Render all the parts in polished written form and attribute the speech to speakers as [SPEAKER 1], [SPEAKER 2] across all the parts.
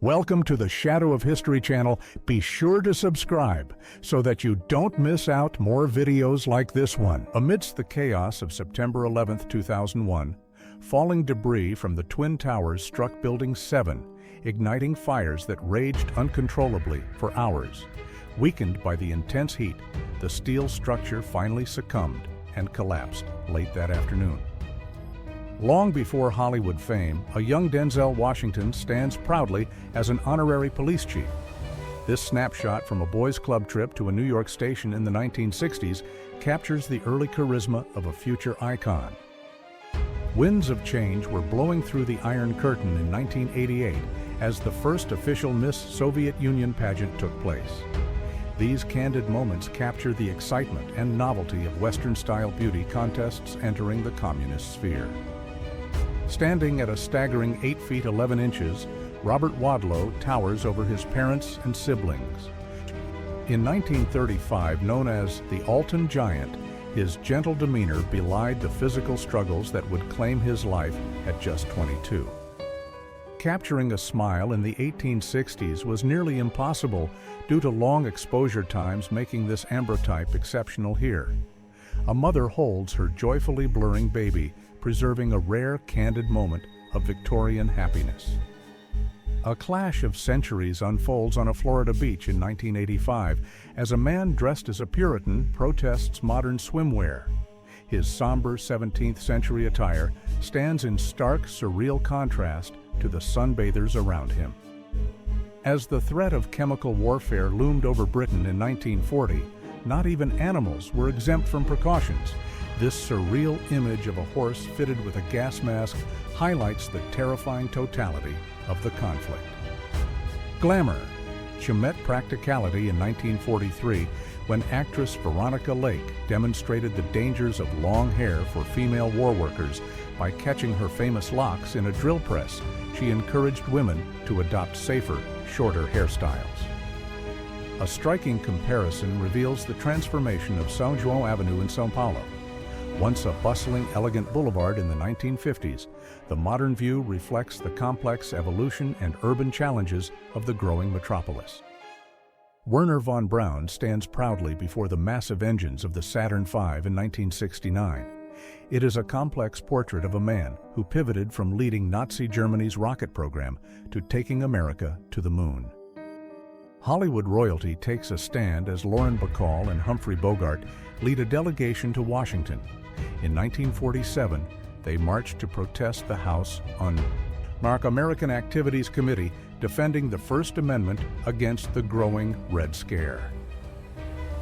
[SPEAKER 1] Welcome to the Shadow of History channel. Be sure to subscribe so that you don't miss out more videos like this one. Amidst the chaos of September 11, 2001, falling debris from the Twin Towers struck Building 7, igniting fires that raged uncontrollably for hours. Weakened by the intense heat, the steel structure finally succumbed and collapsed late that afternoon. Long before Hollywood fame, a young Denzel Washington stands proudly as an honorary police chief. This snapshot from a boys' club trip to a New York station in the 1960s captures the early charisma of a future icon. Winds of change were blowing through the Iron Curtain in 1988 as the first official Miss Soviet Union pageant took place. These candid moments capture the excitement and novelty of Western-style beauty contests entering the communist sphere. Standing at a staggering 8 feet 11 inches, Robert Wadlow towers over his parents and siblings. In 1935, known as the Alton Giant, his gentle demeanor belied the physical struggles that would claim his life at just 22. Capturing a smile in the 1860s was nearly impossible due to long exposure times, making this ambrotype exceptional here. A mother holds her joyfully blurring baby, preserving a rare, candid moment of Victorian happiness. A clash of centuries unfolds on a Florida beach in 1985 as a man dressed as a Puritan protests modern swimwear. His somber 17th century attire stands in stark, surreal contrast to the sunbathers around him. As the threat of chemical warfare loomed over Britain in 1940, not even animals were exempt from precautions. This surreal image of a horse fitted with a gas mask highlights the terrifying totality of the conflict. Glamour met practicality in 1943 when actress Veronica Lake demonstrated the dangers of long hair for female war workers. By catching her famous locks in a drill press, she encouraged women to adopt safer, shorter hairstyles. A striking comparison reveals the transformation of São João Avenue in São Paulo. Once a bustling, elegant boulevard in the 1950s, the modern view reflects the complex evolution and urban challenges of the growing metropolis. Werner von Braun stands proudly before the massive engines of the Saturn V in 1969. It is a complex portrait of a man who pivoted from leading Nazi Germany's rocket program to taking America to the moon. Hollywood royalty takes a stand as Lauren Bacall and Humphrey Bogart lead a delegation to Washington. In 1947, they marched to protest the House Un-American Activities Committee, defending the First Amendment against the growing Red Scare.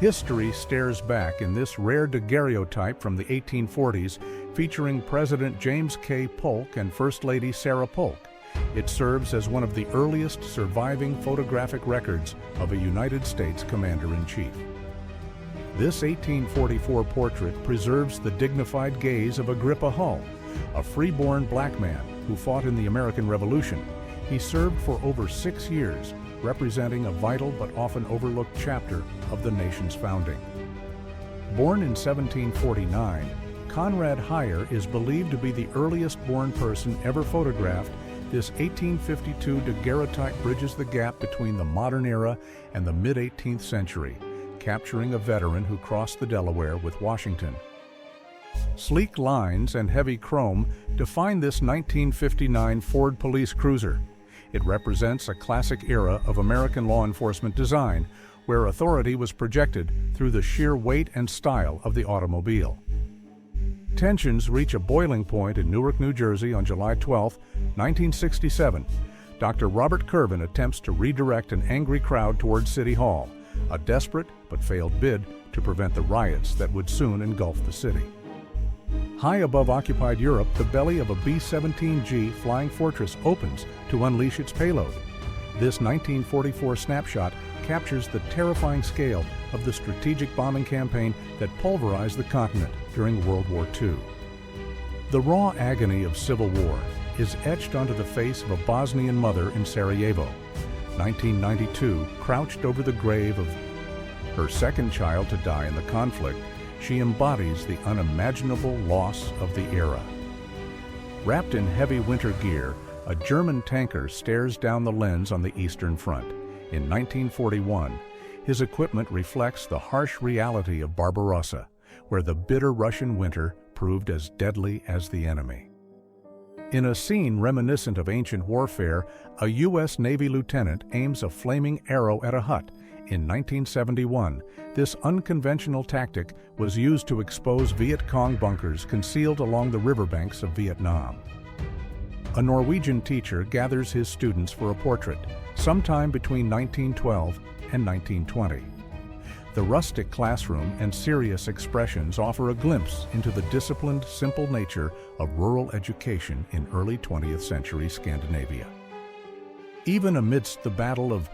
[SPEAKER 1] History stares back in this rare daguerreotype from the 1840s, featuring President James K. Polk and First Lady Sarah Polk. It serves as one of the earliest surviving photographic records of a United States Commander-in-Chief. This 1844 portrait preserves the dignified gaze of Agrippa Hull, a freeborn black man who fought in the American Revolution. He served for over 6 years, representing a vital but often overlooked chapter of the nation's founding. Born in 1749, Conrad Heyer is believed to be the earliest born person ever photographed. This 1852 daguerreotype bridges the gap between the modern era and the mid-18th century, capturing a veteran who crossed the Delaware with Washington. Sleek lines and heavy chrome define this 1959 Ford police cruiser. It represents a classic era of American law enforcement design, where authority was projected through the sheer weight and style of the automobile. Tensions reach a boiling point in Newark, New Jersey on July 12, 1967. Dr. Robert Curvin attempts to redirect an angry crowd towards City Hall, a desperate but failed bid to prevent the riots that would soon engulf the city. High above occupied Europe, the belly of a B-17G Flying Fortress opens to unleash its payload. This 1944 snapshot captures the terrifying scale of the strategic bombing campaign that pulverized the continent during World War II. The raw agony of civil war is etched onto the face of a Bosnian mother in Sarajevo. 1992, crouched over the grave of her second child to die in the conflict, she embodies the unimaginable loss of the era. Wrapped in heavy winter gear, A German tanker stares down the lens on the Eastern Front. In 1941, his equipment reflects the harsh reality of Barbarossa, where the bitter Russian winter proved as deadly as the enemy. In a scene reminiscent of ancient warfare, a U.S. Navy lieutenant aims a flaming arrow at a hut. In 1971, this unconventional tactic was used to expose Viet Cong bunkers concealed along the riverbanks of Vietnam. A Norwegian teacher gathers his students for a portrait, sometime between 1912 and 1920. The rustic classroom and serious expressions offer a glimpse into the disciplined, simple nature of rural education in early 20th century Scandinavia. Even amidst the Battle of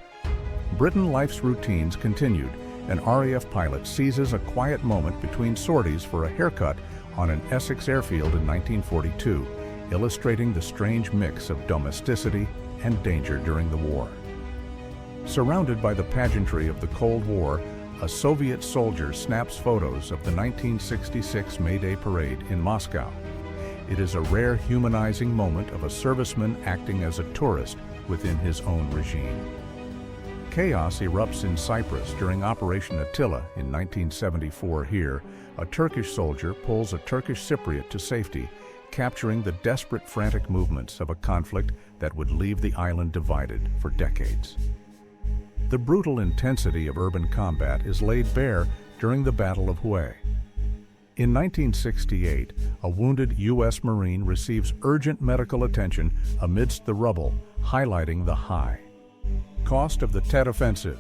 [SPEAKER 1] Britain, life's routines continued. An RAF pilot seizes a quiet moment between sorties for a haircut on an Essex airfield in 1942, illustrating the strange mix of domesticity and danger during the war. Surrounded by the pageantry of the Cold War, a Soviet soldier snaps photos of the 1966 May Day parade in Moscow. It is a rare humanizing moment of a serviceman acting as a tourist within his own regime. Chaos erupts in Cyprus during Operation Attila in 1974. Here, a Turkish soldier pulls a Turkish Cypriot to safety, capturing the desperate, frantic movements of a conflict that would leave the island divided for decades. The brutal intensity of urban combat is laid bare during the Battle of Hue. In 1968, a wounded U.S. Marine receives urgent medical attention amidst the rubble, highlighting the high cost of the Tet Offensive.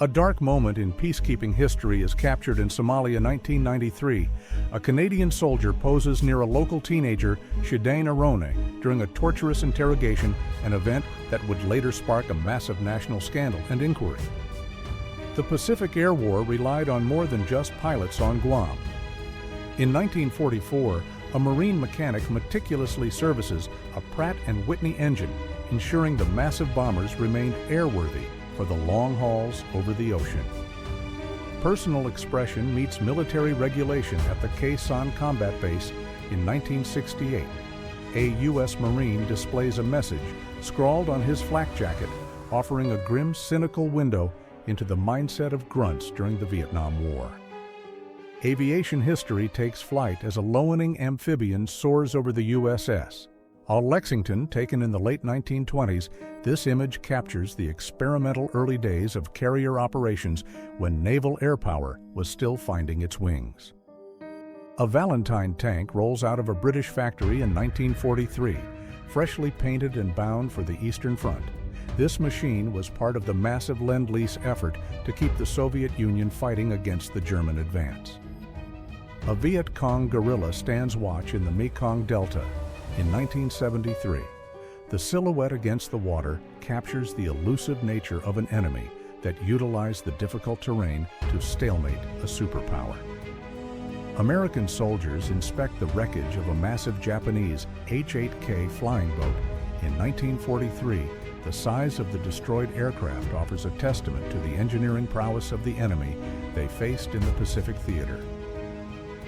[SPEAKER 1] A dark moment in peacekeeping history is captured in Somalia 1993. A Canadian soldier poses near a local teenager, Shidane Arone, during a torturous interrogation, an event that would later spark a massive national scandal and inquiry. The Pacific Air War relied on more than just pilots on Guam. In 1944, a Marine mechanic meticulously services a Pratt & Whitney engine, ensuring the massive bombers remained airworthy for the long hauls over the ocean. Personal expression meets military regulation at the Khe Sanh Combat Base in 1968. A U.S. Marine displays a message scrawled on his flak jacket, offering a grim, cynical window into the mindset of grunts during the Vietnam War. Aviation history takes flight as a Loening amphibian soars over the USS. On Lexington, taken in the late 1920s, this image captures the experimental early days of carrier operations when naval air power was still finding its wings. A Valentine tank rolls out of a British factory in 1943, freshly painted and bound for the Eastern Front. This machine was part of the massive Lend-Lease effort to keep the Soviet Union fighting against the German advance. A Viet Cong guerrilla stands watch in the Mekong Delta. In 1973, the silhouette against the water captures the elusive nature of an enemy that utilized the difficult terrain to stalemate a superpower. American soldiers inspect the wreckage of a massive Japanese H-8K flying boat. In 1943, the size of the destroyed aircraft offers a testament to the engineering prowess of the enemy they faced in the Pacific Theater.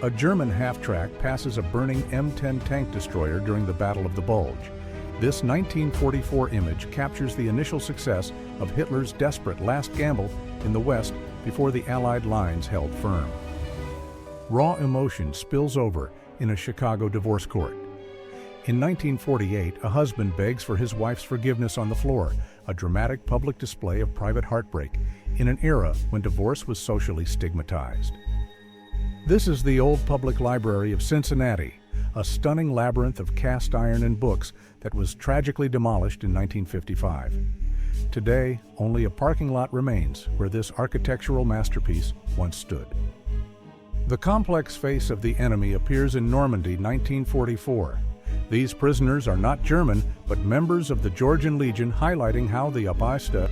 [SPEAKER 1] A German half-track passes a burning M10 tank destroyer during the Battle of the Bulge. This 1944 image captures the initial success of Hitler's desperate last gamble in the West before the Allied lines held firm. Raw emotion spills over in a Chicago divorce court. In 1948, a husband begs for his wife's forgiveness on the floor, a dramatic public display of private heartbreak in an era when divorce was socially stigmatized. This is the Old Public Library of Cincinnati, a stunning labyrinth of cast iron and books that was tragically demolished in 1955. Today, only a parking lot remains where this architectural masterpiece once stood. The complex face of the enemy appears in Normandy, 1944. These prisoners are not German, but members of the Georgian Legion, highlighting how the Abwehrste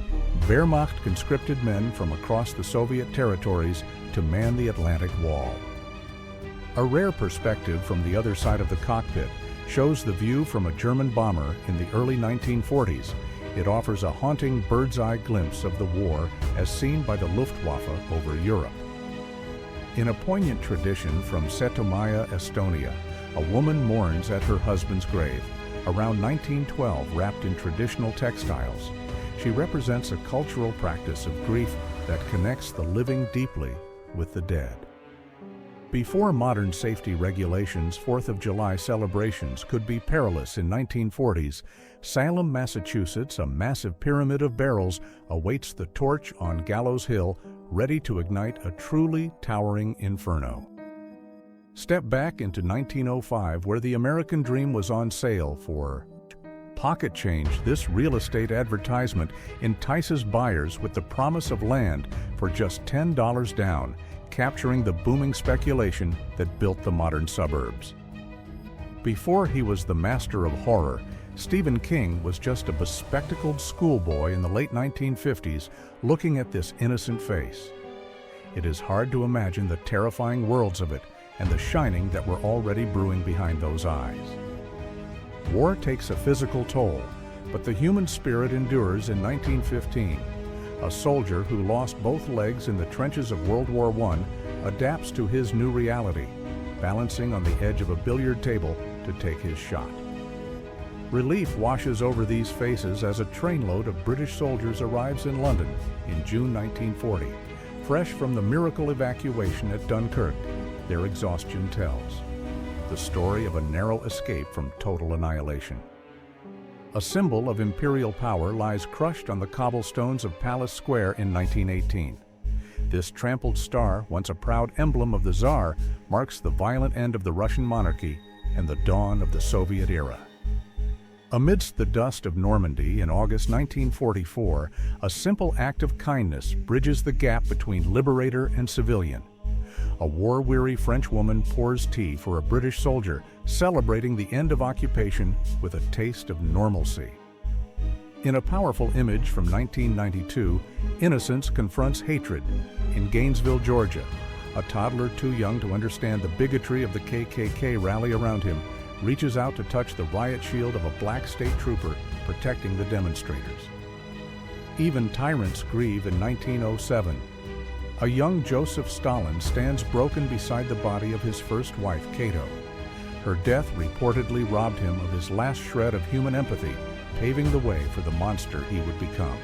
[SPEAKER 1] Wehrmacht conscripted men from across the Soviet territories to man the Atlantic Wall. A rare perspective from the other side of the cockpit shows the view from a German bomber in the early 1940s. It offers a haunting bird's-eye glimpse of the war as seen by the Luftwaffe over Europe. In a poignant tradition from Setomaia, Estonia, a woman mourns at her husband's grave, around 1912 wrapped in traditional textiles. She represents a cultural practice of grief that connects the living deeply with the dead. Before modern safety regulations, 4th of July celebrations could be perilous in 1940s, Salem, Massachusetts, a massive pyramid of barrels awaits the torch on Gallows Hill, ready to ignite a truly towering inferno. Step back into 1905, where the American dream was on sale for pocket change. This real estate advertisement entices buyers with the promise of land for just $10 down, capturing the booming speculation that built the modern suburbs. Before he was the master of horror, Stephen King was just a bespectacled schoolboy in the late 1950s looking at this innocent face. It is hard to imagine the terrifying worlds of it and the shining that were already brewing behind those eyes. War takes a physical toll, but the human spirit endures in 1915. A soldier who lost both legs in the trenches of World War I adapts to his new reality, balancing on the edge of a billiard table to take his shot. Relief washes over these faces as a trainload of British soldiers arrives in London in June 1940, fresh from the miracle evacuation at Dunkirk. Their exhaustion tells the story of a narrow escape from total annihilation. A symbol of imperial power lies crushed on the cobblestones of Palace Square in 1918. This trampled star, once a proud emblem of the Tsar, marks the violent end of the Russian monarchy and the dawn of the Soviet era. Amidst the dust of Normandy in August 1944, a simple act of kindness bridges the gap between liberator and civilian. A war-weary French woman pours tea for a British soldier, celebrating the end of occupation with a taste of normalcy. In a powerful image from 1992, innocence confronts hatred. In Gainesville, Georgia, a toddler too young to understand the bigotry of the KKK rally around him reaches out to touch the riot shield of a black state trooper protecting the demonstrators. Even tyrants grieve in 1907. A young Joseph Stalin stands broken beside the body of his first wife, Cato. Her death reportedly robbed him of his last shred of human empathy, paving the way for the monster he would become.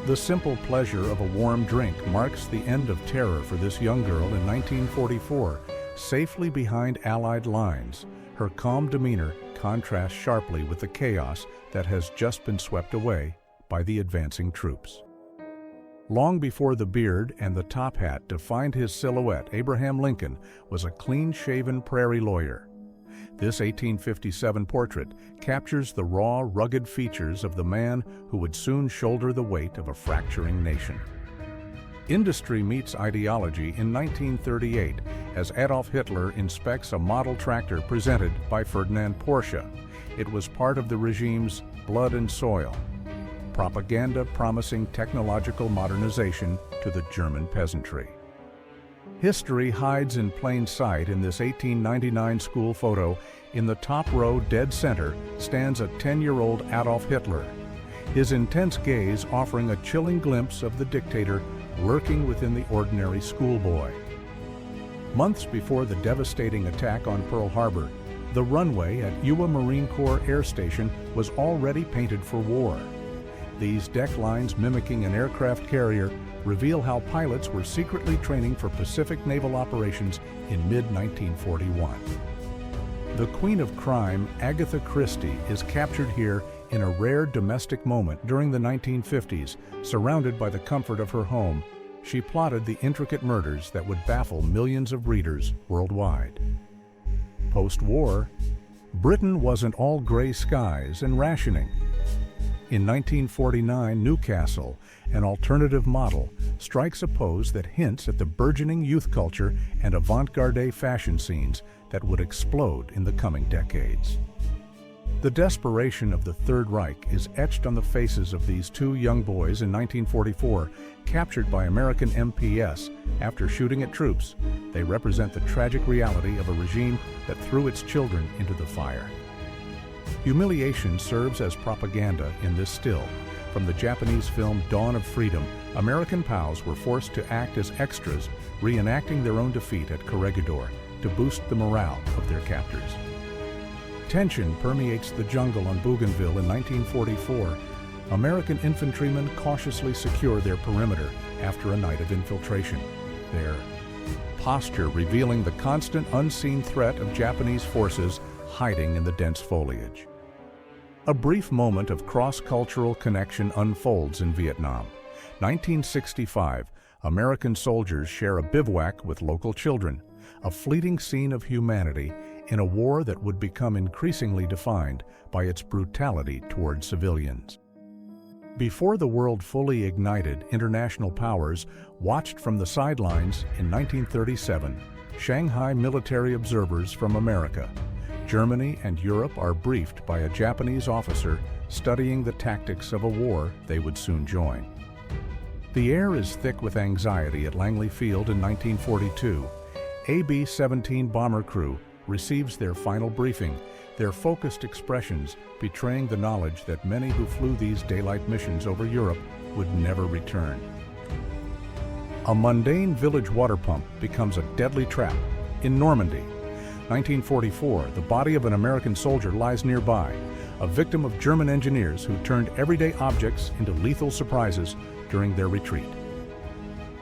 [SPEAKER 1] The simple pleasure of a warm drink marks the end of terror for this young girl in 1944, safely behind Allied lines. Her calm demeanor contrasts sharply with the chaos that has just been swept away by the advancing troops. Long before the beard and the top hat defined his silhouette, Abraham Lincoln was a clean-shaven prairie lawyer. This 1857 portrait captures the raw, rugged features of the man who would soon shoulder the weight of a fracturing nation. Industry meets ideology in 1938 as Adolf Hitler inspects a model tractor presented by Ferdinand Porsche. It was part of the regime's blood and soil. Propaganda promising technological modernization to the German peasantry. History hides in plain sight in this 1899 school photo. In the top row, dead center, stands a 10-year-old Adolf Hitler, his intense gaze offering a chilling glimpse of the dictator lurking within the ordinary schoolboy. Months before the devastating attack on Pearl Harbor, the runway at Ewa Marine Corps Air Station was already painted for war. These deck lines, mimicking an aircraft carrier, reveal how pilots were secretly training for Pacific naval operations in mid-1941. The Queen of Crime, Agatha Christie, is captured here in a rare domestic moment during the 1950s. Surrounded by the comfort of her home, she plotted the intricate murders that would baffle millions of readers worldwide. Post-war, Britain wasn't all gray skies and rationing. In 1949, Newcastle, an alternative model, strikes a pose that hints at the burgeoning youth culture and avant-garde fashion scenes that would explode in the coming decades. The desperation of the Third Reich is etched on the faces of these two young boys in 1944, captured by American MPS after shooting at troops. They represent the tragic reality of a regime that threw its children into the fire. Humiliation serves as propaganda in this still. From the Japanese film Dawn of Freedom, American POWs were forced to act as extras, reenacting their own defeat at Corregidor to boost the morale of their captors. Tension permeates the jungle on Bougainville in 1944. American infantrymen cautiously secure their perimeter after a night of infiltration. Their posture revealing the constant unseen threat of Japanese forces hiding in the dense foliage. A brief moment of cross-cultural connection unfolds in Vietnam. 1965, American soldiers share a bivouac with local children, a fleeting scene of humanity in a war that would become increasingly defined by its brutality toward civilians. Before the world fully ignited, international powers watched from the sidelines in 1937, Shanghai military observers from America. Germany and Europe are briefed by a Japanese officer studying the tactics of a war they would soon join. The air is thick with anxiety at Langley Field in 1942. AB-17 bomber crew receives their final briefing, their focused expressions betraying the knowledge that many who flew these daylight missions over Europe would never return. A mundane village water pump becomes a deadly trap in Normandy. 1944, the body of an American soldier lies nearby, a victim of German engineers who turned everyday objects into lethal surprises during their retreat.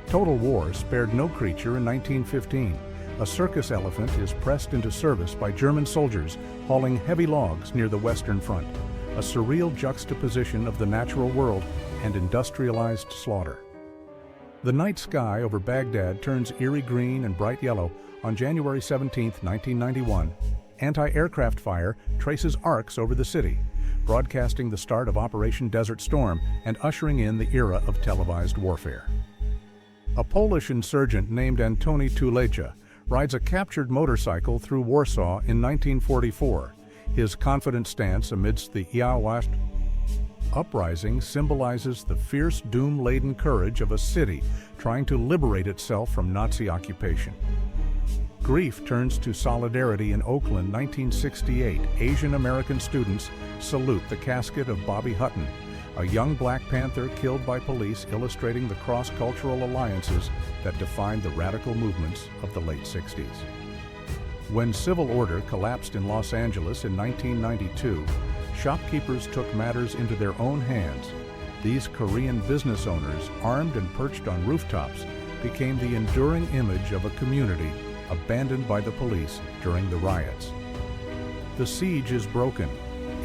[SPEAKER 1] Total war spared no creature in 1915. A circus elephant is pressed into service by German soldiers hauling heavy logs near the Western Front, a surreal juxtaposition of the natural world and industrialized slaughter. The night sky over Baghdad turns eerie green and bright yellow on January 17, 1991. Anti-aircraft fire traces arcs over the city, broadcasting the start of Operation Desert Storm and ushering in the era of televised warfare. A Polish insurgent named Antoni Tulecha rides a captured motorcycle through Warsaw in 1944. His confident stance amidst the Iaławież uprising symbolizes the fierce, doom-laden courage of a city trying to liberate itself from Nazi occupation. Grief turns to solidarity in Oakland, 1968. Asian American students salute the casket of Bobby Hutton, a young Black Panther killed by police, illustrating the cross-cultural alliances that defined the radical movements of the late 60s. When civil order collapsed in Los Angeles in 1992, shopkeepers took matters into their own hands. These Korean business owners, armed and perched on rooftops, became the enduring image of a community abandoned by the police during the riots. The siege is broken.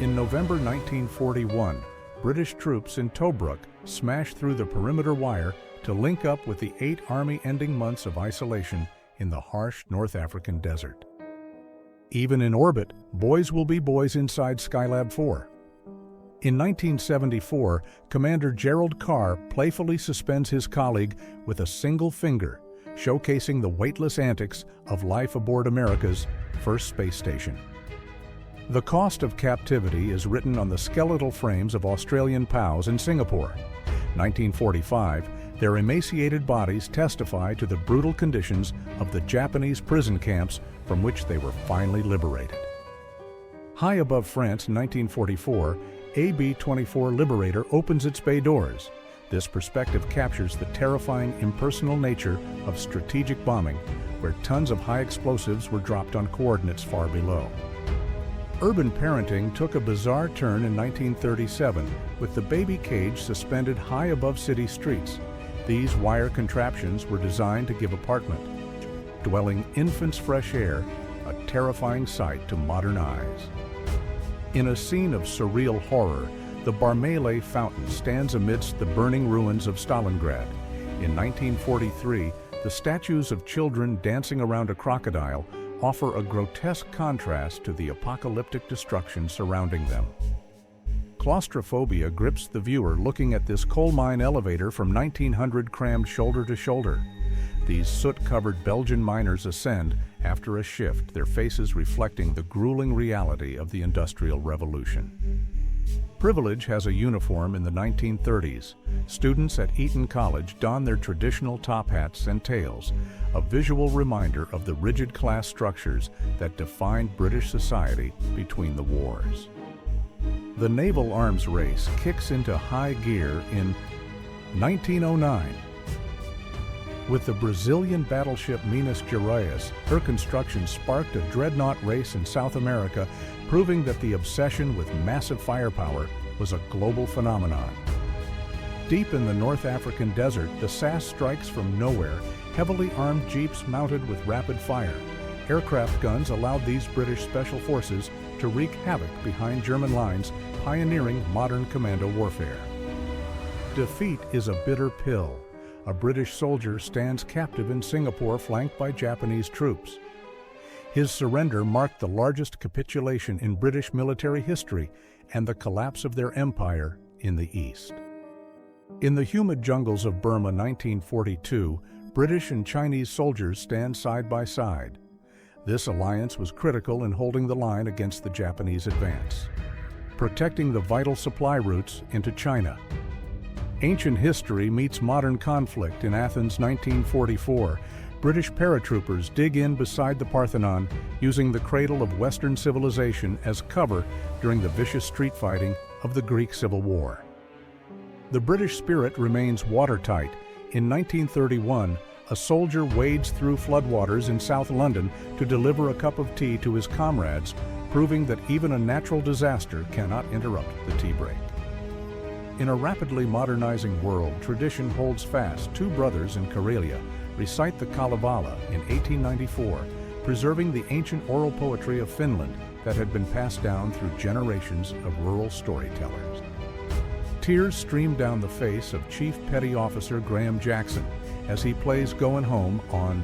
[SPEAKER 1] In November 1941, British troops in Tobruk smashed through the perimeter wire to link up with the 8 Army ending months of isolation in the harsh North African desert. Even in orbit, boys will be boys inside Skylab 4. In 1974, Commander Gerald Carr playfully suspends his colleague with a single finger, showcasing the weightless antics of life aboard America's first space station. The cost of captivity is written on the skeletal frames of Australian POWs in Singapore. 1945, their emaciated bodies testify to the brutal conditions of the Japanese prison camps from which they were finally liberated. High above France in 1944, AB-24 Liberator opens its bay doors. This perspective captures the terrifying, impersonal nature of strategic bombing, where tons of high explosives were dropped on coordinates far below. Urban parenting took a bizarre turn in 1937, with the baby cage suspended high above city streets. These wire contraptions were designed to give apartment-dwelling infants fresh air, a terrifying sight to modern eyes. In a scene of surreal horror, the Barmele fountain stands amidst the burning ruins of Stalingrad. In 1943, the statues of children dancing around a crocodile offer a grotesque contrast to the apocalyptic destruction surrounding them. Claustrophobia grips the viewer looking at this coal mine elevator from 1900 crammed shoulder to shoulder. These soot-covered Belgian miners ascend after a shift, their faces reflecting the grueling reality of the Industrial Revolution. Privilege has a uniform in the 1930s. Students at Eton College don their traditional top hats and tails, a visual reminder of the rigid class structures that defined British society between the wars. The naval arms race kicks into high gear in 1909. With the Brazilian battleship Minas Gerais, her construction sparked a dreadnought race in South America, proving that the obsession with massive firepower was a global phenomenon. Deep in the North African desert, the SAS strikes from nowhere, heavily armed jeeps mounted with rapid fire. Aircraft guns allowed these British special forces to wreak havoc behind German lines, pioneering modern commando warfare. Defeat is a bitter pill. A British soldier stands captive in Singapore, flanked by Japanese troops. His surrender marked the largest capitulation in British military history and the collapse of their empire in the East. In the humid jungles of Burma, 1942, British and Chinese soldiers stand side by side. This alliance was critical in holding the line against the Japanese advance, protecting the vital supply routes into China. Ancient history meets modern conflict in Athens, 1944. British paratroopers dig in beside the Parthenon, using the cradle of Western civilization as cover during the vicious street fighting of the Greek Civil War. The British spirit remains watertight. In 1931, a soldier wades through floodwaters in South London to deliver a cup of tea to his comrades, proving that even a natural disaster cannot interrupt the tea break. In a rapidly modernizing world, tradition holds fast. Two brothers in Karelia recite the Kalevala in 1894, preserving the ancient oral poetry of Finland that had been passed down through generations of rural storytellers. Tears stream down the face of Chief Petty Officer Graham Jackson as he plays Goin' Home on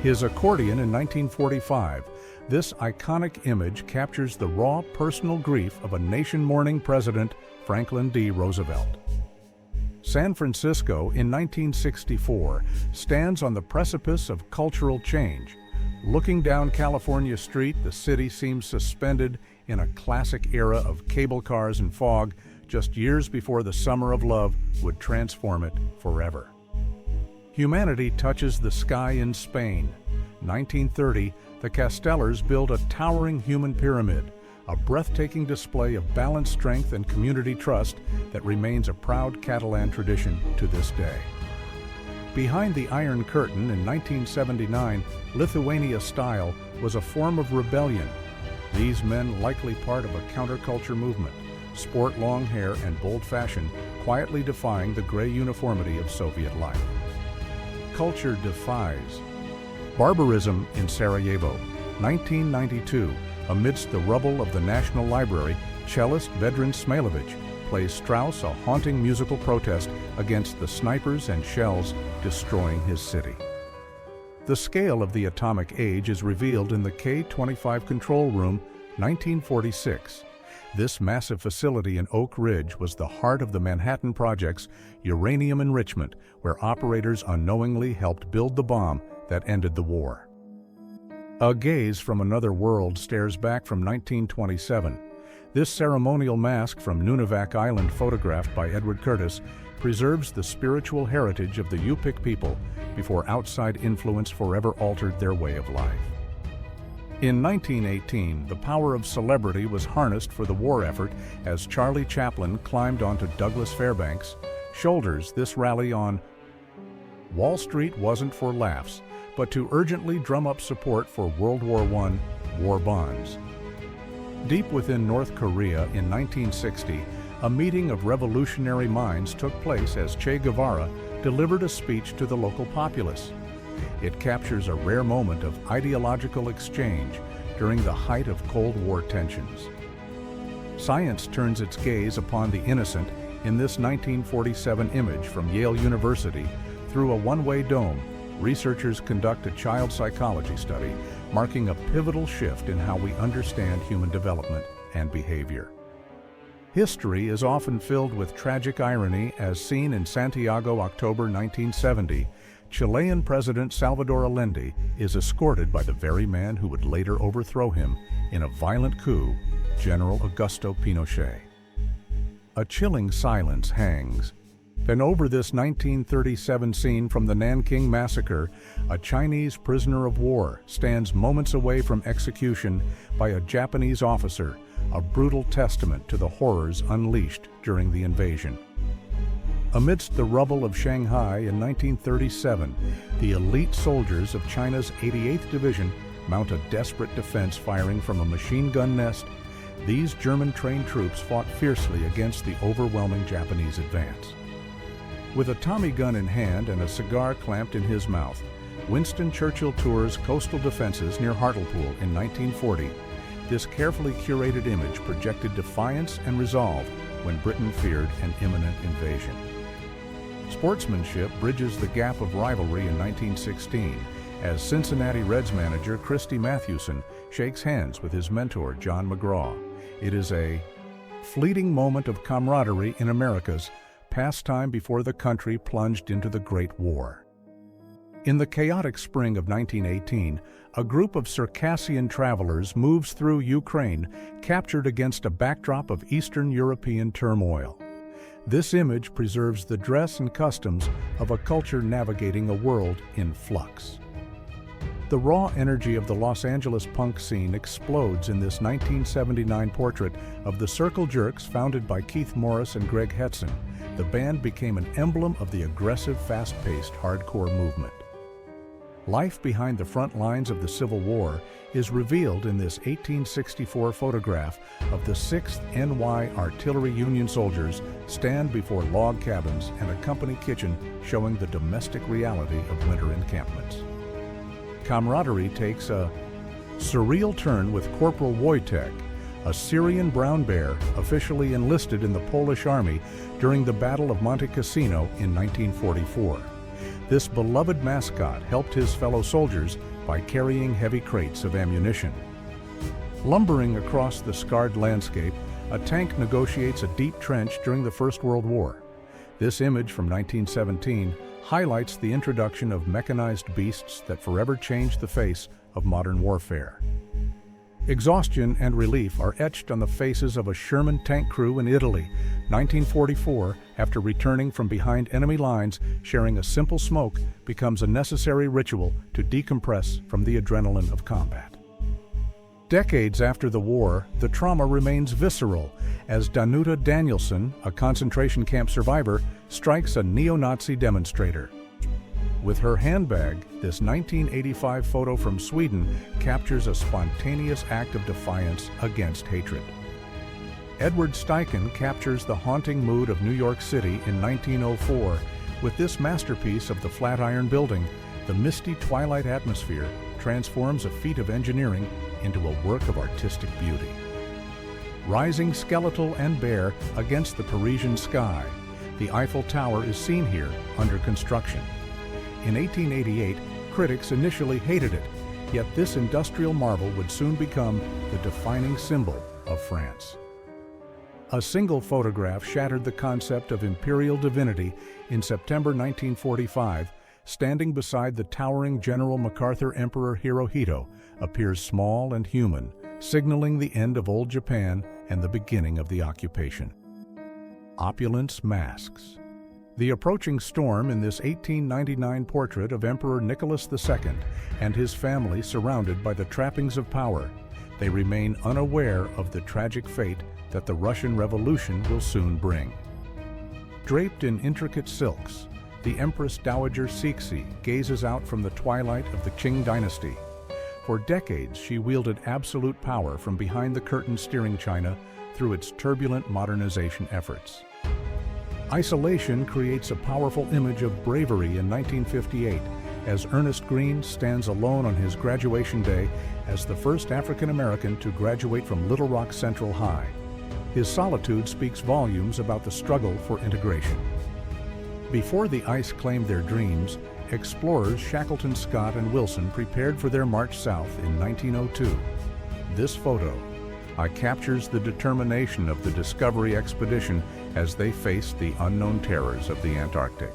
[SPEAKER 1] his accordion in 1945. This iconic image captures the raw personal grief of a nation-mourning President, Franklin D. Roosevelt. San Francisco, in 1964, stands on the precipice of cultural change. Looking down California Street, the city seems suspended in a classic era of cable cars and fog, just years before the summer of love would transform it forever. Humanity touches the sky in Spain. 1930, the Castellers build a towering human pyramid, a breathtaking display of balanced strength and community trust that remains a proud Catalan tradition to this day. Behind the Iron Curtain in 1979, Lithuania style was a form of rebellion. These men, likely part of a counterculture movement, sport long hair and bold fashion, quietly defying the gray uniformity of Soviet life. Culture defies. Barbarism in Sarajevo, 1992. Amidst the rubble of the National Library, cellist Vedran Smailovic plays Strauss, a haunting musical protest against the snipers and shells destroying his city. The scale of the atomic age is revealed in the K-25 control room, 1946. This massive facility in Oak Ridge was the heart of the Manhattan Project's uranium enrichment, where operators unknowingly helped build the bomb that ended the war. A Gaze from Another World stares back from 1927. This ceremonial mask from Nunivak Island, photographed by Edward Curtis, preserves the spiritual heritage of the Yupik people before outside influence forever altered their way of life. In 1918, the power of celebrity was harnessed for the war effort as Charlie Chaplin climbed onto Douglas Fairbanks' shoulders. This rally on Wall Street wasn't for laughs, but to urgently drum up support for World War I war bonds. Deep within North Korea in 1960, a meeting of revolutionary minds took place as Che Guevara delivered a speech to the local populace. It captures a rare moment of ideological exchange during the height of Cold War tensions. Science turns its gaze upon the innocent in this 1947 image from Yale University. Through a one-way dome, researchers conduct a child psychology study, marking a pivotal shift in how we understand human development and behavior. History is often filled with tragic irony, as seen in Santiago, October 1970. Chilean President Salvador Allende is escorted by the very man who would later overthrow him in a violent coup, General Augusto Pinochet. A chilling silence hangs. Then over this 1937 scene from the Nanking Massacre, a Chinese prisoner of war stands moments away from execution by a Japanese officer, a brutal testament to the horrors unleashed during the invasion. Amidst the rubble of Shanghai in 1937, the elite soldiers of China's 88th Division mount a desperate defense firing from a machine gun nest. These German-trained troops fought fiercely against the overwhelming Japanese advance. With a Tommy gun in hand and a cigar clamped in his mouth, Winston Churchill tours coastal defenses near Hartlepool in 1940. This carefully curated image projected defiance and resolve when Britain feared an imminent invasion. Sportsmanship bridges the gap of rivalry in 1916 as Cincinnati Reds manager Christy Mathewson shakes hands with his mentor John McGraw. It is a fleeting moment of camaraderie in America's pastime before the country plunged into the Great War. In the chaotic spring of 1918, a group of Circassian travelers moves through Ukraine, captured against a backdrop of Eastern European turmoil. This image preserves the dress and customs of a culture navigating a world in flux. The raw energy of the Los Angeles punk scene explodes in this 1979 portrait of the Circle Jerks founded by Keith Morris and Greg Hetson. The band became an emblem of the aggressive, fast-paced hardcore movement. Life behind the front lines of the Civil War is revealed in this 1864 photograph of the 6th NY Artillery Union soldiers stand before log cabins and a company kitchen showing the domestic reality of winter encampments. Camaraderie takes a surreal turn with Corporal Wojtek, a Syrian brown bear officially enlisted in the Polish army during the Battle of Monte Cassino in 1944. This beloved mascot helped his fellow soldiers by carrying heavy crates of ammunition. Lumbering across the scarred landscape, a tank negotiates a deep trench during the First World War. This image from 1917 highlights the introduction of mechanized beasts that forever changed the face of modern warfare. Exhaustion and relief are etched on the faces of a Sherman tank crew in Italy, 1944, after returning from behind enemy lines. Sharing a simple smoke becomes a necessary ritual to decompress from the adrenaline of combat. Decades after the war, the trauma remains visceral as Danuta Danielsson, a concentration camp survivor, strikes a neo-Nazi demonstrator. With her handbag, this 1985 photo from Sweden captures a spontaneous act of defiance against hatred. Edward Steichen captures the haunting mood of New York City in 1904. With this masterpiece of the Flatiron Building, the misty twilight atmosphere transforms a feat of engineering into a work of artistic beauty. Rising skeletal and bare against the Parisian sky, the Eiffel Tower is seen here under construction. In 1888, critics initially hated it, yet this industrial marvel would soon become the defining symbol of France. A single photograph shattered the concept of imperial divinity in September 1945. Standing beside the towering General MacArthur Emperor Hirohito appears small and human, signaling the end of old Japan and the beginning of the occupation. Opulence masks. The approaching storm in this 1899 portrait of Emperor Nicholas II and his family surrounded by the trappings of power. They remain unaware of the tragic fate that the Russian Revolution will soon bring. Draped in intricate silks, the Empress Dowager Cixi gazes out from the twilight of the Qing dynasty. For decades, she wielded absolute power from behind the curtain, steering China through its turbulent modernization efforts. Isolation creates a powerful image of bravery in 1958 as Ernest Green stands alone on his graduation day as the first African American to graduate from Little Rock Central High. His solitude speaks volumes about the struggle for integration. Before the ice claimed their dreams, explorers Shackleton, Scott, and Wilson prepared for their march south in 1902. This photo captures the determination of the Discovery expedition as they faced the unknown terrors of the Antarctic.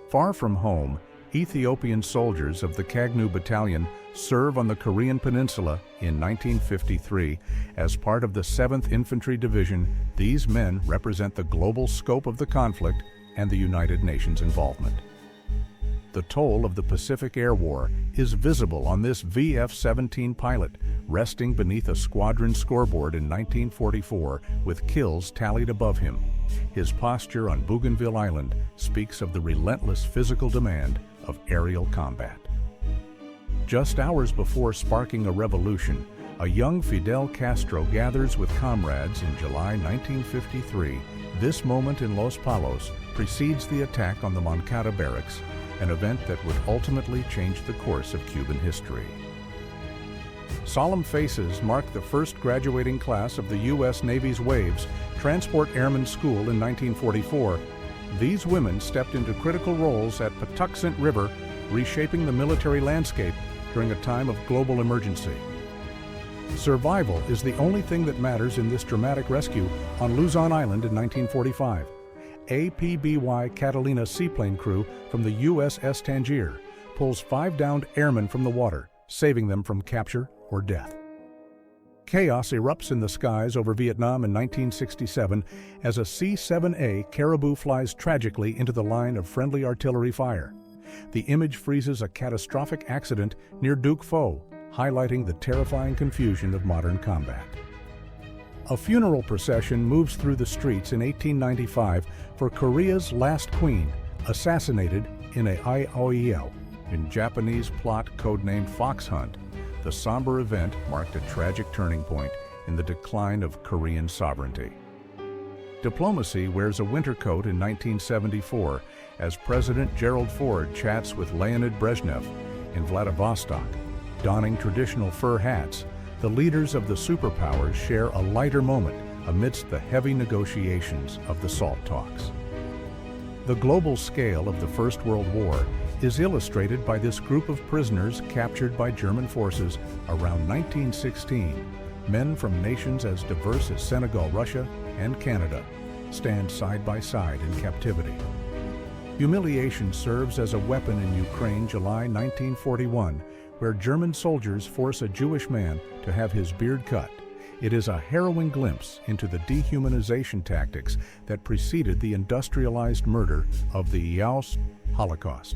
[SPEAKER 1] Far from home, Ethiopian soldiers of the Kagnu Battalion serve on the Korean Peninsula in 1953 as part of the 7th Infantry Division. These men represent the global scope of the conflict and the United Nations involvement. The toll of the Pacific Air War is visible on this VF-17 pilot, resting beneath a squadron scoreboard in 1944 with kills tallied above him. His posture on Bougainville Island speaks of the relentless physical demand of aerial combat. Just hours before sparking a revolution, a young Fidel Castro gathers with comrades in July 1953. This moment in Los Palos precedes the attack on the Moncada barracks, an event that would ultimately change the course of Cuban history. Solemn faces mark the first graduating class of the U.S. Navy's Waves Transport Airman School in 1944. These women stepped into critical roles at Patuxent River, reshaping the military landscape during a time of global emergency. Survival is the only thing that matters in this dramatic rescue on Luzon Island in 1945. APBY Catalina seaplane crew from the USS Tangier pulls 5 downed airmen from the water, saving them from capture or death. Chaos erupts in the skies over Vietnam in 1967 as a C-7A Caribou flies tragically into the line of friendly artillery fire. The image freezes a catastrophic accident near Duc Pho, highlighting the terrifying confusion of modern combat. A funeral procession moves through the streets in 1895 for Korea's last queen, assassinated in a IOEL. In Japanese plot codenamed Fox Hunt, the somber event marked a tragic turning point in the decline of Korean sovereignty. Diplomacy wears a winter coat in 1974 as President Gerald Ford chats with Leonid Brezhnev in Vladivostok. Donning traditional fur hats, the leaders of the superpowers share a lighter moment amidst the heavy negotiations of the SALT talks. The global scale of the First World War is illustrated by this group of prisoners captured by German forces around 1916. Men from nations as diverse as Senegal, Russia, and Canada stand side by side in captivity. Humiliation serves as a weapon in Ukraine, July 1941, where German soldiers force a Jewish man to have his beard cut. It is a harrowing glimpse into the dehumanization tactics that preceded the industrialized murder of the Yaos Holocaust.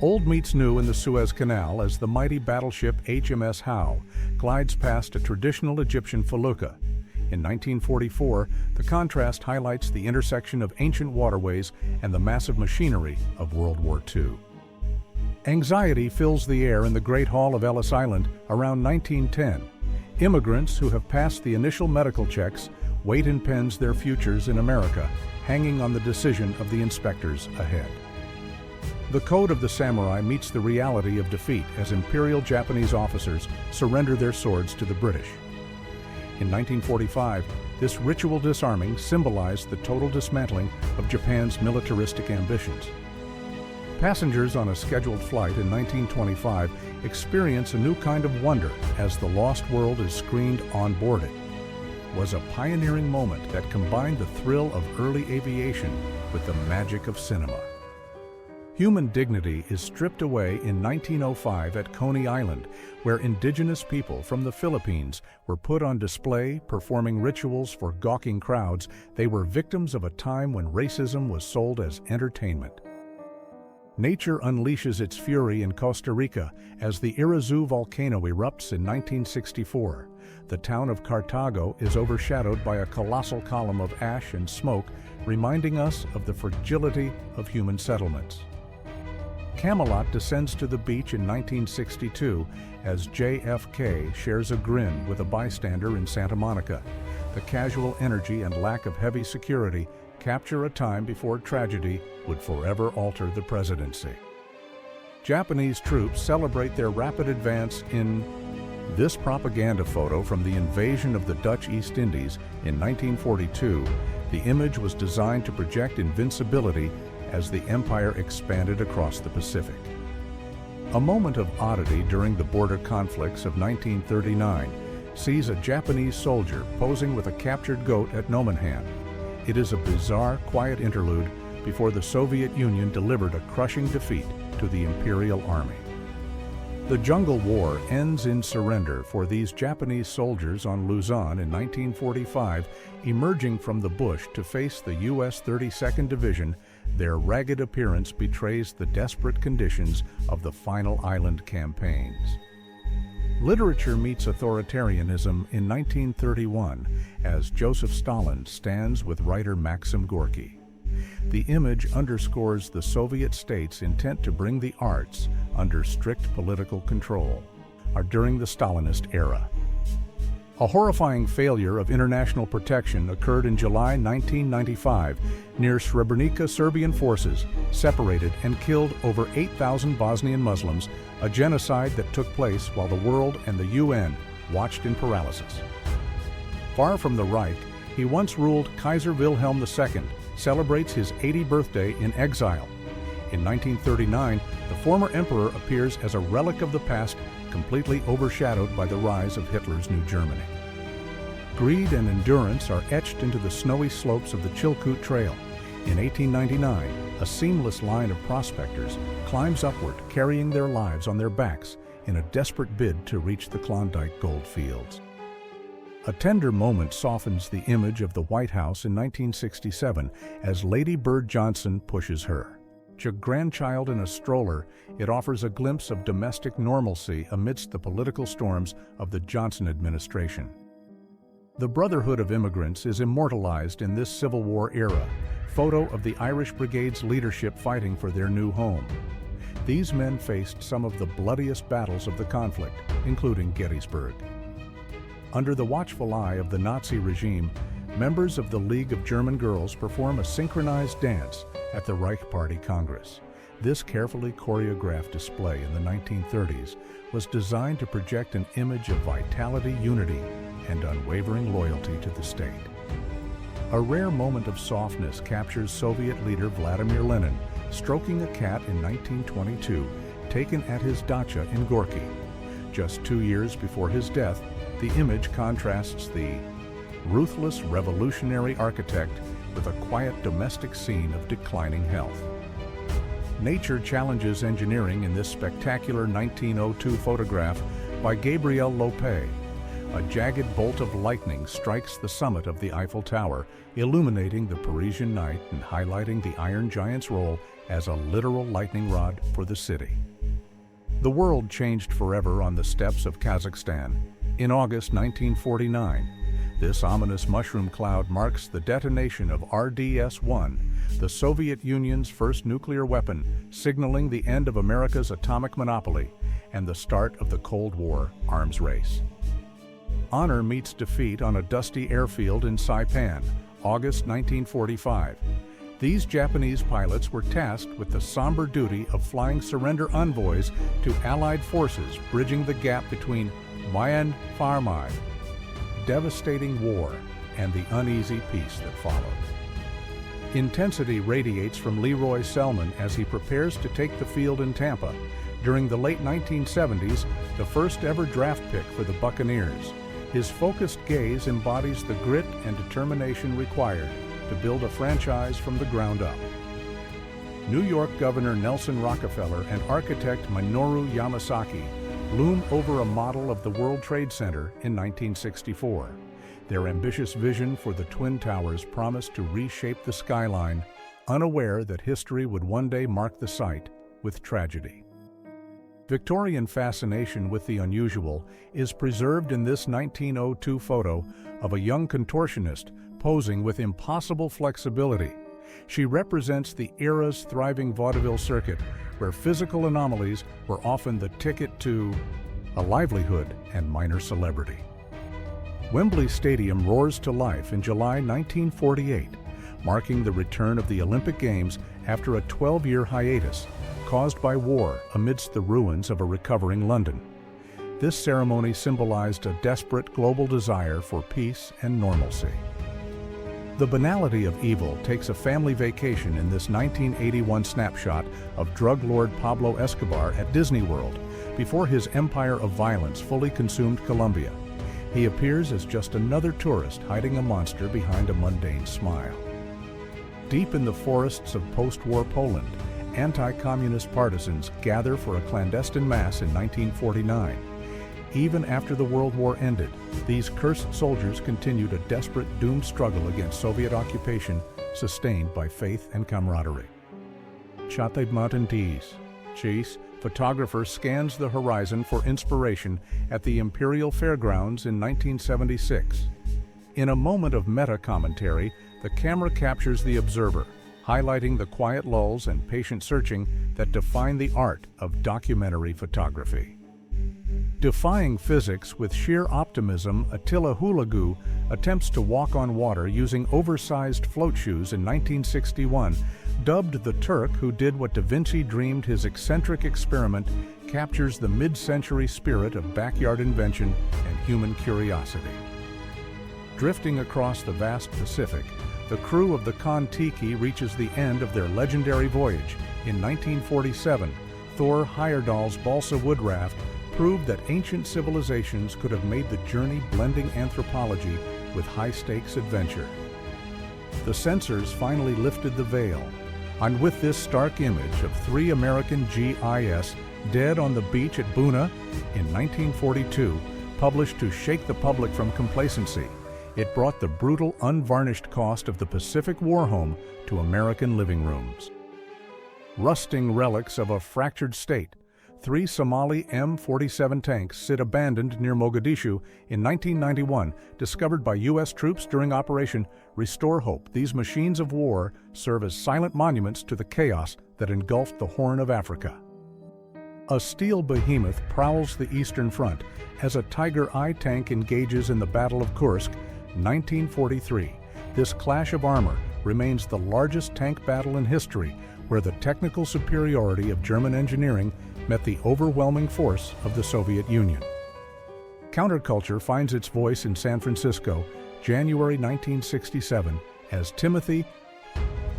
[SPEAKER 1] Old meets new in the Suez Canal as the mighty battleship HMS Howe glides past a traditional Egyptian felucca. In 1944, the contrast highlights the intersection of ancient waterways and the massive machinery of World War II. Anxiety fills the air in the Great Hall of Ellis Island around 1910. Immigrants who have passed the initial medical checks wait in pens their futures in America, hanging on the decision of the inspectors ahead. The Code of the Samurai meets the reality of defeat as Imperial Japanese officers surrender their swords to the British. In 1945, this ritual disarming symbolized the total dismantling of Japan's militaristic ambitions. Passengers on a scheduled flight in 1925 experience a new kind of wonder as the lost world is screened on board it. It was a pioneering moment that combined the thrill of early aviation with the magic of cinema. Human dignity is stripped away in 1905 at Coney Island, where indigenous people from the Philippines were put on display performing rituals for gawking crowds. They were victims of a time when racism was sold as entertainment. Nature unleashes its fury in Costa Rica as the Irazu volcano erupts in 1964. The town of Cartago is overshadowed by a colossal column of ash and smoke, reminding us of the fragility of human settlements. Camelot descends to the beach in 1962 as JFK shares a grin with a bystander in Santa Monica. The casual energy and lack of heavy security capture a time before tragedy would forever alter the presidency. Japanese troops celebrate their rapid advance in this propaganda photo from the invasion of the Dutch East Indies in 1942. The image was designed to project invincibility as the empire expanded across the Pacific. A moment of oddity during the border conflicts of 1939 sees a Japanese soldier posing with a captured goat at Nomonhan. It is a bizarre, quiet interlude before the Soviet Union delivered a crushing defeat to the Imperial Army. The Jungle War ends in surrender for these Japanese soldiers on Luzon in 1945, emerging from the bush to face the U.S. 32nd Division Their ragged appearance betrays the desperate conditions of the final island campaigns. Literature meets authoritarianism in 1931 as Joseph Stalin stands with writer Maxim Gorky. The image underscores the Soviet state's intent to bring the arts under strict political control, during the Stalinist era. A horrifying failure of international protection occurred in July 1995 near Srebrenica. Serbian forces separated and killed over 8,000 Bosnian Muslims, a genocide that took place while the world and the UN watched in paralysis. Far from the Reich, he once ruled Kaiser Wilhelm II celebrates his 80th birthday in exile. In 1939, the former emperor appears as a relic of the past, completely overshadowed by the rise of Hitler's New Germany. Greed and endurance are etched into the snowy slopes of the Chilkoot Trail. In 1899, a seamless line of prospectors climbs upward, carrying their lives on their backs in a desperate bid to reach the Klondike gold fields. A tender moment softens the image of the White House in 1967 as Lady Bird Johnson pushes her grandchild in a stroller. It offers a glimpse of domestic normalcy amidst the political storms of the Johnson administration. The Brotherhood of Immigrants is immortalized in this Civil War era, photo of the Irish Brigade's leadership fighting for their new home. These men faced some of the bloodiest battles of the conflict, including Gettysburg. Under the watchful eye of the Nazi regime, members of the League of German Girls perform a synchronized dance at the Reich Party Congress. This carefully choreographed display in the 1930s was designed to project an image of vitality, unity, and unwavering loyalty to the state. A rare moment of softness captures Soviet leader Vladimir Lenin stroking a cat in 1922, taken at his dacha in Gorky. Just 2 years before his death, the image contrasts the ruthless revolutionary architect with a quiet domestic scene of declining health. Nature challenges engineering in this spectacular 1902 photograph by Gabriel Lopé. A jagged bolt of lightning strikes the summit of the Eiffel Tower, illuminating the Parisian night and highlighting the Iron Giant's role as a literal lightning rod for the city. The world changed forever on the steppes of Kazakhstan. In August 1949, this ominous mushroom cloud marks the detonation of RDS-1, the Soviet Union's first nuclear weapon, signaling the end of America's atomic monopoly and the start of the Cold War arms race. Honor meets defeat on a dusty airfield in Saipan, August 1945. These Japanese pilots were tasked with the somber duty of flying surrender envoys to Allied forces, bridging the gap between Myanmar, devastating war, and the uneasy peace that followed. Intensity radiates from Leroy Selman as he prepares to take the field in Tampa. During the late 1970s, the first ever draft pick for the Buccaneers. His focused gaze embodies the grit and determination required to build a franchise from the ground up. New York Governor Nelson Rockefeller and architect Minoru Yamasaki loom over a model of the World Trade Center in 1964. Their ambitious vision for the Twin Towers promised to reshape the skyline, unaware that history would one day mark the site with tragedy. Victorian fascination with the unusual is preserved in this 1902 photo of a young contortionist posing with impossible flexibility. She represents the era's thriving vaudeville circuit, where physical anomalies were often the ticket to a livelihood and minor celebrity. Wembley Stadium roars to life in July 1948, marking the return of the Olympic Games after a 12-year hiatus caused by war amidst the ruins of a recovering London. This ceremony symbolized a desperate global desire for peace and normalcy. The banality of evil takes a family vacation in this 1981 snapshot of drug lord Pablo Escobar at Disney World before his empire of violence fully consumed Colombia. He appears as just another tourist hiding a monster behind a mundane smile. Deep in the forests of post-war Poland, anti-communist partisans gather for a clandestine mass in 1949. Even after the World War ended, these cursed soldiers continued a desperate, doomed struggle against Soviet occupation sustained by faith and camaraderie. Chate Matantis, Chase, photographer, scans the horizon for inspiration at the Imperial Fairgrounds in 1976. In a moment of meta-commentary, the camera captures the observer, highlighting the quiet lulls and patient searching that define the art of documentary photography. Defying physics with sheer optimism, Attila Hulagu attempts to walk on water using oversized float shoes in 1961, dubbed the Turk who did what Da Vinci dreamed. His eccentric experiment captures the mid-century spirit of backyard invention and human curiosity. Drifting across the vast Pacific, the crew of the Kon-Tiki reaches the end of their legendary voyage. In 1947, Thor Heyerdahl's balsa wood raft proved that ancient civilizations could have made the journey, blending anthropology with high-stakes adventure. The censors finally lifted the veil, and with this stark image of 3 American GIS dead on the beach at Buna in 1942, published to shake the public from complacency, it brought the brutal, unvarnished cost of the Pacific war home to American living rooms. Rusting relics of a fractured state, 3 Somali M47 tanks sit abandoned near Mogadishu in 1991, discovered by U.S. troops during Operation Restore Hope. These machines of war serve as silent monuments to the chaos that engulfed the Horn of Africa. A steel behemoth prowls the Eastern Front as a Tiger I tank engages in the Battle of Kursk, 1943. This clash of armor remains the largest tank battle in history, where the technical superiority of German engineering met the overwhelming force of the Soviet Union. Counterculture finds its voice in San Francisco, January 1967, as Timothy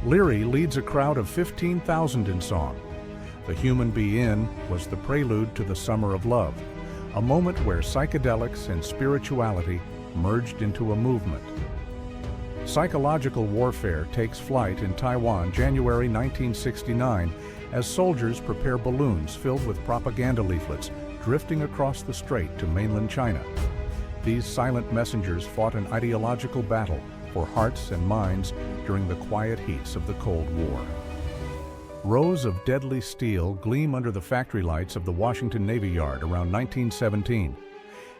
[SPEAKER 1] Leary leads a crowd of 15,000 in song. The Human Be In was the prelude to the Summer of Love, a moment where psychedelics and spirituality merged into a movement. Psychological warfare takes flight in Taiwan, January 1969, as soldiers prepare balloons filled with propaganda leaflets drifting across the strait to mainland China. These silent messengers fought an ideological battle for hearts and minds during the quiet heats of the Cold War. Rows of deadly steel gleam under the factory lights of the Washington Navy Yard around 1917.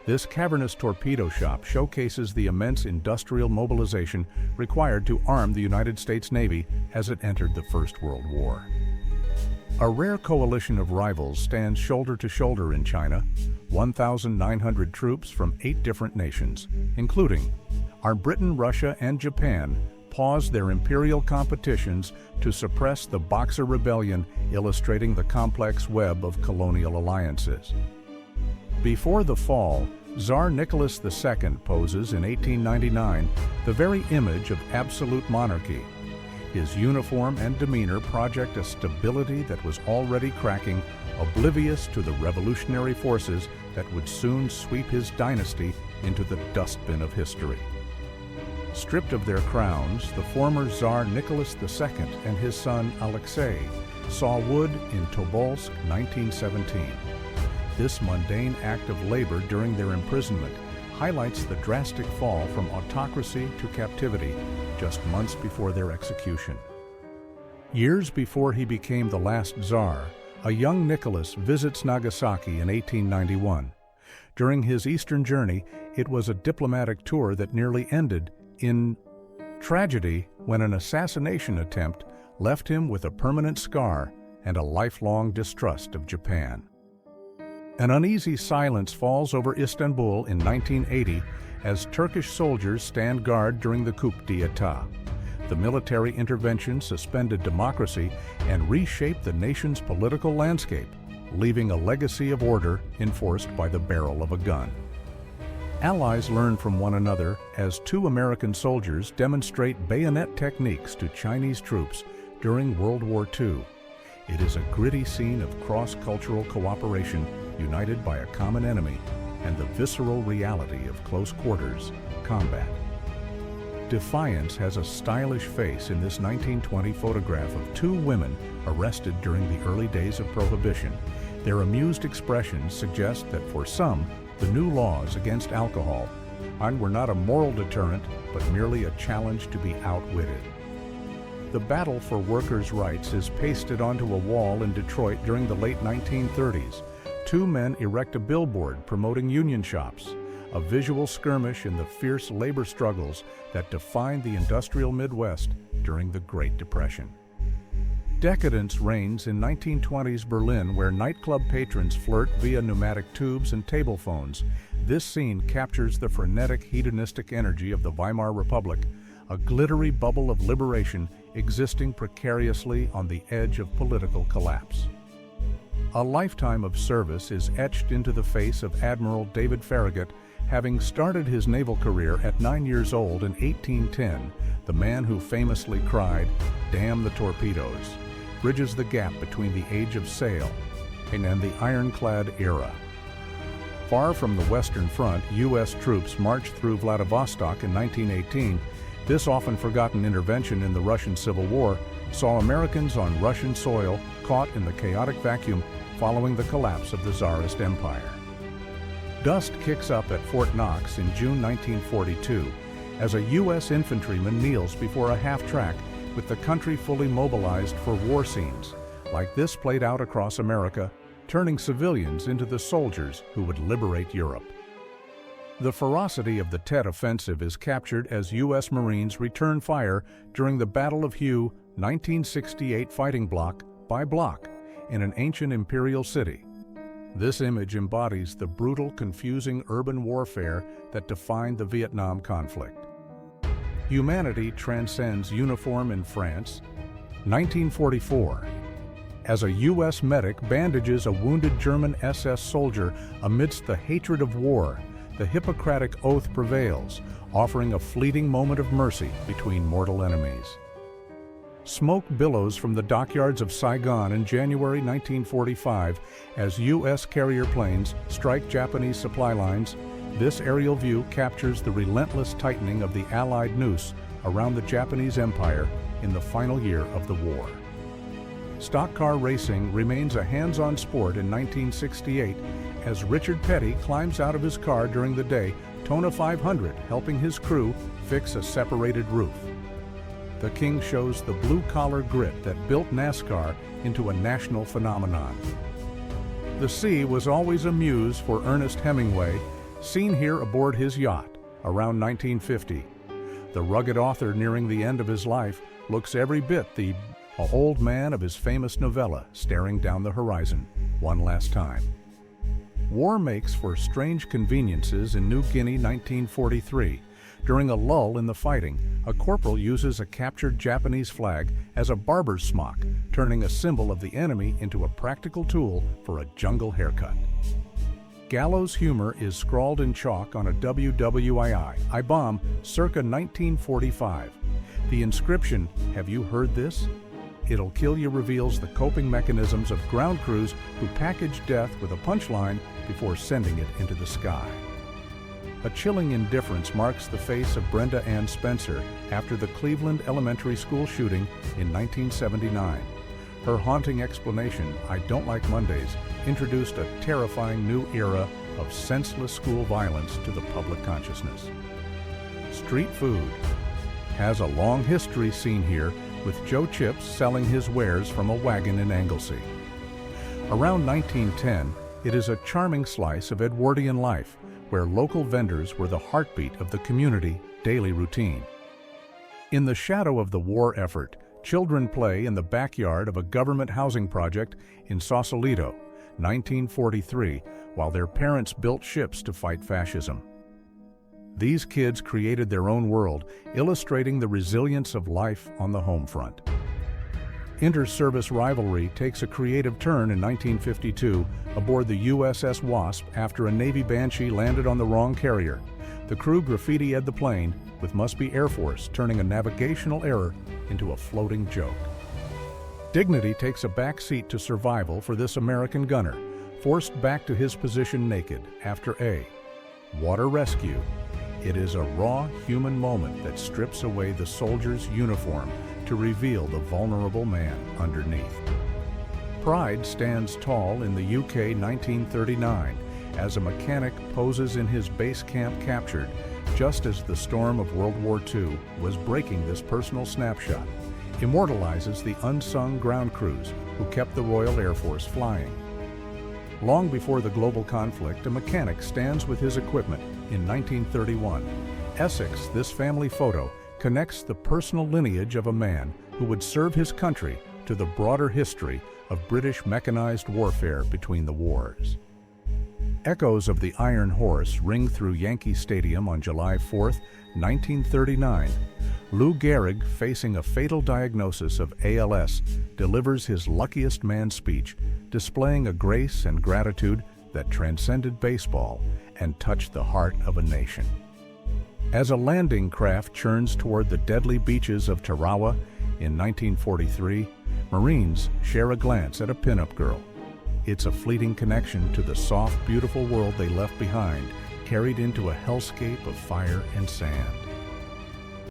[SPEAKER 1] This cavernous torpedo shop showcases the immense industrial mobilization required to arm the United States Navy as it entered the First World War. A rare coalition of rivals stands shoulder to shoulder in China, 1,900 troops from 8 different nations, including Britain, Russia, and Japan, paused their imperial competitions to suppress the Boxer Rebellion, illustrating the complex web of colonial alliances. Before the fall, Tsar Nicholas II poses in 1899, the very image of absolute monarchy. His uniform and demeanor project a stability that was already cracking, oblivious to the revolutionary forces that would soon sweep his dynasty into the dustbin of history. Stripped of their crowns, the former Tsar Nicholas II and his son Alexei saw wood in Tobolsk, 1917. This mundane act of labor during their imprisonment highlights the drastic fall from autocracy to captivity just months before their execution. Years before he became the last Tsar, a young Nicholas visits Nagasaki in 1891. During his eastern journey, it was a diplomatic tour that nearly ended in tragedy when an assassination attempt left him with a permanent scar and a lifelong distrust of Japan. An uneasy silence falls over Istanbul in 1980 as Turkish soldiers stand guard during the coup d'etat. The military intervention suspended democracy and reshaped the nation's political landscape, leaving a legacy of order enforced by the barrel of a gun. Allies learn from one another as 2 American soldiers demonstrate bayonet techniques to Chinese troops during World War II. It is a gritty scene of cross-cultural cooperation united by a common enemy and the visceral reality of close quarters combat. Defiance has a stylish face in this 1920 photograph of 2 women arrested during the early days of Prohibition. Their amused expressions suggest that for some, the new laws against alcohol were not a moral deterrent, but merely a challenge to be outwitted. The battle for workers' rights is pasted onto a wall in Detroit during the late 1930s. Two men erect a billboard promoting union shops, a visual skirmish in the fierce labor struggles that defined the industrial Midwest during the Great Depression. Decadence reigns in 1920s Berlin, where nightclub patrons flirt via pneumatic tubes and table phones. This scene captures the frenetic, hedonistic energy of the Weimar Republic, a glittery bubble of liberation existing precariously on the edge of political collapse. A lifetime of service is etched into the face of Admiral David Farragut. Having started his naval career at 9 years old in 1810, the man who famously cried, "Damn the torpedoes," bridges the gap between the age of sail and the ironclad era. Far from the Western Front, U.S. troops marched through Vladivostok in 1918. This often forgotten intervention in the Russian Civil War saw Americans on Russian soil caught in the chaotic vacuum following the collapse of the Tsarist Empire. Dust kicks up at Fort Knox in June 1942 as a U.S. infantryman kneels before a half-track with the country fully mobilized for war scenes, like this played out across America, turning civilians into the soldiers who would liberate Europe. The ferocity of the Tet Offensive is captured as U.S. Marines return fire during the Battle of Hue 1968, fighting block by block in an ancient imperial city. This image embodies the brutal, confusing urban warfare that defined the Vietnam conflict. Humanity transcends uniform in France. 1944. As a U.S. medic bandages a wounded German SS soldier amidst the hatred of war, the Hippocratic Oath prevails, offering a fleeting moment of mercy between mortal enemies. Smoke billows from the dockyards of Saigon in January 1945 as U.S. carrier planes strike Japanese supply lines. This aerial view captures the relentless tightening of the Allied noose around the Japanese Empire in the final year of the war. Stock car racing remains a hands-on sport in 1968 as Richard Petty climbs out of his car during the Daytona 500, helping his crew fix a separated roof. The King shows the blue-collar grit that built NASCAR into a national phenomenon. The sea was always a muse for Ernest Hemingway, seen here aboard his yacht around 1950. The rugged author nearing the end of his life looks every bit the old man of his famous novella, staring down the horizon one last time. War makes for strange conveniences in New Guinea 1943. During a lull in the fighting, a corporal uses a captured Japanese flag as a barber's smock, turning a symbol of the enemy into a practical tool for a jungle haircut. Gallows humor is scrawled in chalk on a WWII bomb circa 1945. The inscription, "Have you heard this? It'll kill you," reveals the coping mechanisms of ground crews who package death with a punchline before sending it into the sky. A chilling indifference marks the face of Brenda Ann Spencer after the Cleveland Elementary School shooting in 1979. Her haunting explanation, "I don't like Mondays," introduced a terrifying new era of senseless school violence to the public consciousness. Street food has a long history seen here, with Joe Chips selling his wares from a wagon in Anglesey. Around 1910, it is a charming slice of Edwardian life, where local vendors were the heartbeat of the community daily routine. In the shadow of the war effort, children play in the backyard of a government housing project in Sausalito, 1943, while their parents built ships to fight fascism. These kids created their own world, illustrating the resilience of life on the home front. Inter-service rivalry takes a creative turn in 1952 aboard the USS Wasp after a Navy Banshee landed on the wrong carrier. The crew graffitied the plane, with Must Be Air Force turning a navigational error into a floating joke. Dignity takes a back seat to survival for this American gunner, forced back to his position naked after a water rescue. It is a raw human moment that strips away the soldier's uniform to reveal the vulnerable man underneath. Pride stands tall in the UK 1939 as a mechanic poses in his base camp captured, just as the storm of World War II was breaking this personal snapshot. immortalizes the unsung ground crews who kept the Royal Air Force flying. Long before the global conflict, a mechanic stands with his equipment in 1931. Essex, this family photo, connects the personal lineage of a man who would serve his country to the broader history of British mechanized warfare between the wars. Echoes of the Iron Horse ring through Yankee Stadium on July 4, 1939. Lou Gehrig, facing a fatal diagnosis of ALS, delivers his luckiest man speech, displaying a grace and gratitude that transcended baseball and touched the heart of a nation. As a landing craft churns toward the deadly beaches of Tarawa in 1943, Marines share a glance at a pinup girl. It's a fleeting connection to the soft, beautiful world they left behind, carried into a hellscape of fire and sand.